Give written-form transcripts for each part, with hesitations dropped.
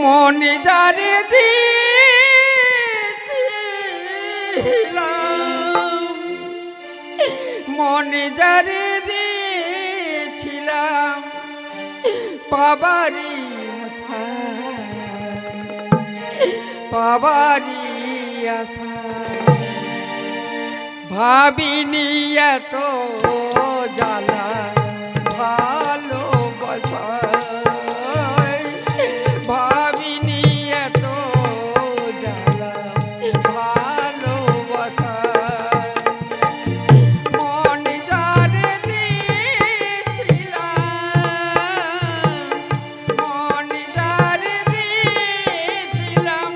মনে যারে দিয়েছিলাম, মনে যারে দিয়েছিলাম পাবারি আশায়, পাবারি আশায় ভাবিনি এত জ্বালা ভালোবাসায়, ভাবিনি এত জ্বালা ভালোবাসায় মনে যারে দিয়েছিলাম, মনে যারে দিয়েছিলাম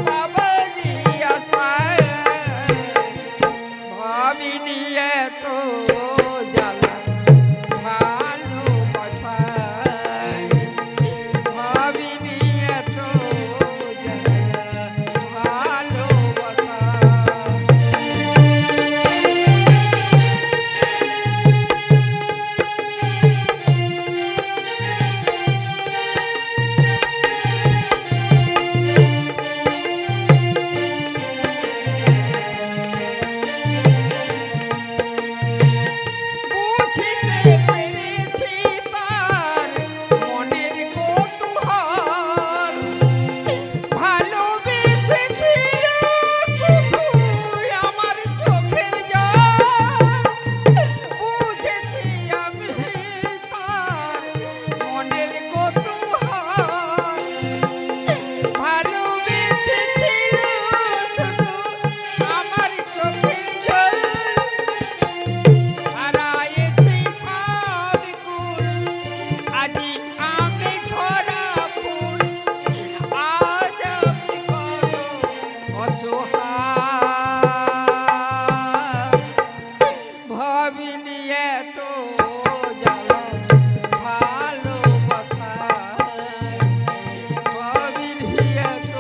বাবাজি আশায় ভাবিনি এত জ্বালা ভালোবাসায়, ভাবিনি এত জ্বালা ভালোবাসায় বুঝিতে পেরেছি তার মনের কৌতূহল, ভালোবেসেছিল শুধু আমার চোখের জল, বুঝেছি আমি তার মনের কৌতূহল, ভালোবেসেছিল শুধু আমার চোখের জল, হারায়েছি সব কুল আজি আমি ঝরা ফুল, আজ আমি কত অসহায় ভাবিনি এত জ্বালা ভালোবাসায়, ভাবিনি এত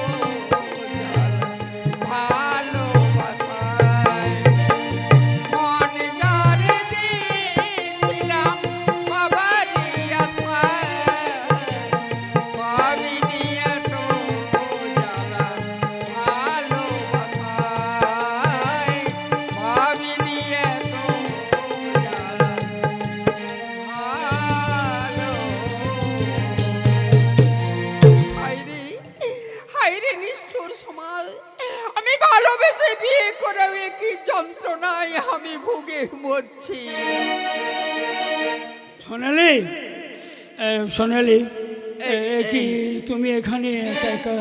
জ্বালা ভালোবাসায় মনে যারে দিয়েছিলাম বাবারি আশায় ভাবিনি এত জ্বালা ভালোবাসায়, ভাবিনি এত জ্বালা ভালো। হায়রে হায়রে নিষ্ঠুর সমাজ, আমি ভালোবেসে বিয়ে করেও কি যন্ত্রণায় আমি ভুগে মরছি। সোনালি, সোনালি, কি তুমি এখানে একা একা?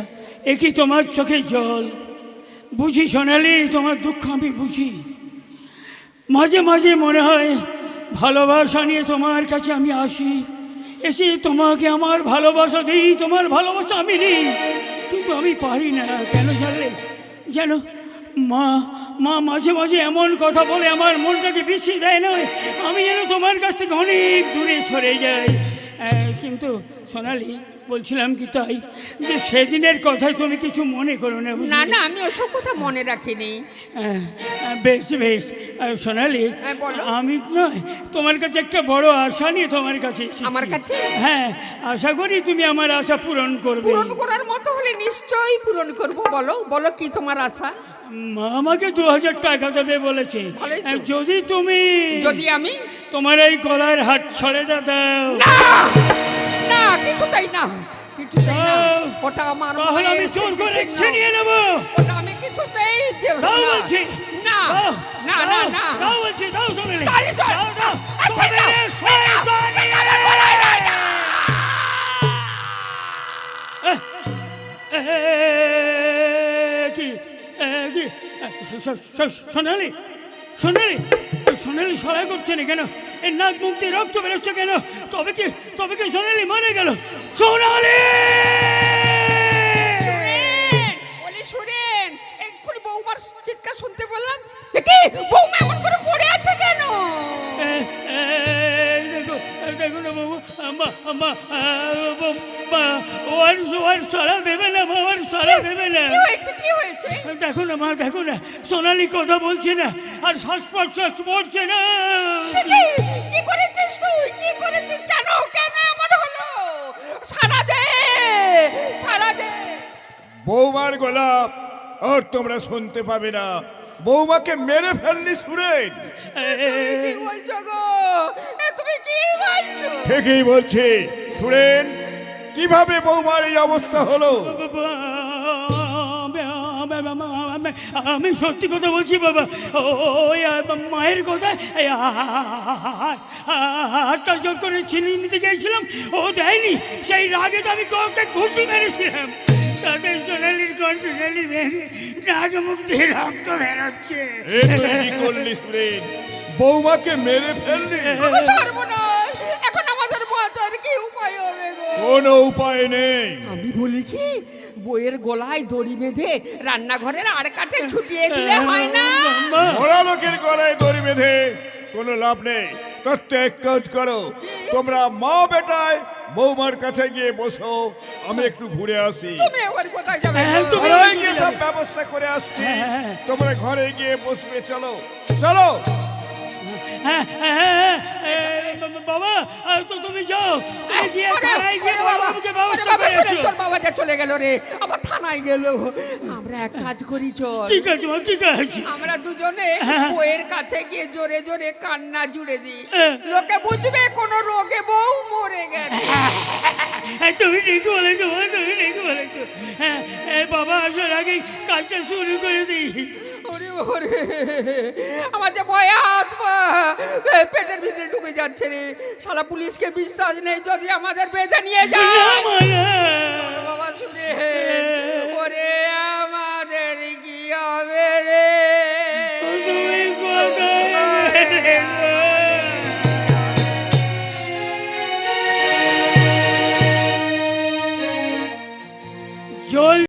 এ কি তোমার চোখে জল? বুঝি সোনালি, তোমার দুঃখ আমি বুঝি। মাঝে মাঝে মনে হয় ভালোবাসা নিয়ে তোমার কাছে আমি আসি, এসে তোমাকে আমার ভালোবাসা দিই, তোমার ভালোবাসা আমি নিই, কিন্তু আমি পারি না। কেন জানলে? যেন মা মা মাঝে মাঝে এমন কথা বলে আমার মনটাকে বিছিয়ে দেয়, নয় আমি যেন তোমার কাছ থেকে অনেক দূরে সরে যাই। কিন্তু সোনালি, বলছিলাম কি তাই যে সেদিনের কথায় তুমি কিছু মনে করো না? না না, আমি ওসব কথা মনে রাখিনি। বেশ বেশ। সোনালি, বলো। আমি নয় তোমার কাছে একটা বড় আশা নিয়ে তোমার কাছে এসেছি। আমার কাছে? হ্যাঁ, আশা করি তুমি আমার আশা পূরণ করবে। পূরণ করার মতো হলে নিশ্চয়ই পূরণ করব। বলো বলো, কি তোমার আশা? মা আমাকে 2000 টাকা দেবে বলেছে, যদি তুমি, যদি আমি তোমার এই গলার হাত ছড়ে দাও। না না, কিছুতেই না, কিছুতেই না। ওটা আমার তাহলে আমি জোর করে ছিনিয়ে নেব। ওটা আমি কিছুতেই দেব দাও বলছি। না না না না, দাও বলছি, দাও সোনালি, তাহলে তো দাও দাও। আচ্ছা তোমাদের শয়তানি। কি কি সোনালি, সোনালি, সোনালি সরা করছে না কেন? এর নাক মুখ দিয়ে রক্ত বেরোচ্ছে কেন? তবে কি সোনালি মরে গেল? সোনালি, শুনেন, এক্ষুনি বৌমার চিৎকার শুনতে বললাম। কি বৌমা এমন করে পড়ে আছে কেন? দেখো না বাবু, ওর সারা দেবে না, ওর সারা দেবে না। কি হয়েছে? দেখো না মা, দেখো না, সোনালি কথা বলছে না, আর শ্বাস প্রশ্বাস পড়ছে না। কি করেছিস তুই? কি করেছিস? কেন কেন এমন হলো? সারা দে, সারা দে। বৌমার গোলাপ আর তোমরা শুনতে পাবে না। বৌমাকে মেরে ফেললি সুরেন। তুমি কি বলছো গো? তুমি কি বলছো? ঠিকই বলছি সুরেন। কিভাবে বৌমার এই অবস্থা হলো? আমি সত্যি কথা বলছি বাবা। ওই মায়ের কথা হাতটা জোর করে ছিনিয়ে নিতে গিয়েছিলাম, ও দেয়নি। সেই রাগে তো আমি ওকে ঘুষি মেরেছিলাম। তাদের সোনালির কন্টিনালি ভেঙে নাক মুখ দিয়ে রক্ত বেরোচ্ছে। এ তুই কি করলি সুরেন? বৌমাকে মেরে ফেললি? সর্বনাশ! এখন আমাদের বাঁচার কি উপায় হবে গো? কোনো উপায় নেই। আমি বলি কি, বইয়ের গলায় দড়ি বেঁধে রান্নাঘরের আর কাঠে ছুটিয়ে দিলে হয় না? মরা লোকের গলায় দড়ি বেঁধে কোনো লাভ নেই। তোর তো এক কাজ করো, তোমরা মা বেটায় বৌমার কাছে গিয়ে বসো, আমি একটু ঘুরে আসি। তুমি এবার কোথায় যাবে হ্যাঁ, গো? তুমি- ঘরে গিয়ে সব ব্যবস্থা করে আসছি। হ্যাঁ। তোমরা ঘরে গিয়ে বসবে, চলো চলো। বাবা তো তুমি যাও, তুমি গিয়ে ওরে, থানায় গিয়ে ওরে বাবা, বাবাকে ওরে ব্যবস্থা বাবা, করে শোনেন, এসো। তোর বাবা যা চলে গেল রে, আবার থানায় গেল। আমরা এক কাজ করি, চল ঠিক আছে মা, ঠিক আছে। আমরা দুজনে হ্যাঁ। বইয়ের কাছে গিয়ে জোরে জোরে কান্না জুড়ে দিই, হ্যাঁ। লোকে বুঝবে কোনো রোগে বউ মরে গেছে। তুমি ঠিক বলেছো মা, তুমি ঠিক বলেছো। বাবা আসার আগেই কাজটা শুরু করে দিই। ওরে ওরে, আমার যে ভয়ে হাত পা পেটের ভিতরে ঢুকে যাচ্ছে রে। সারা পুলিশকে বিশ্বাস নেই, যদি আমাদের বেঁধে নিয়ে না, যায়। মা, না। ওরে বাবা শুনে, ওরে আমাদের কি হবে রে? তুমি কোথায় গেলে গো? জল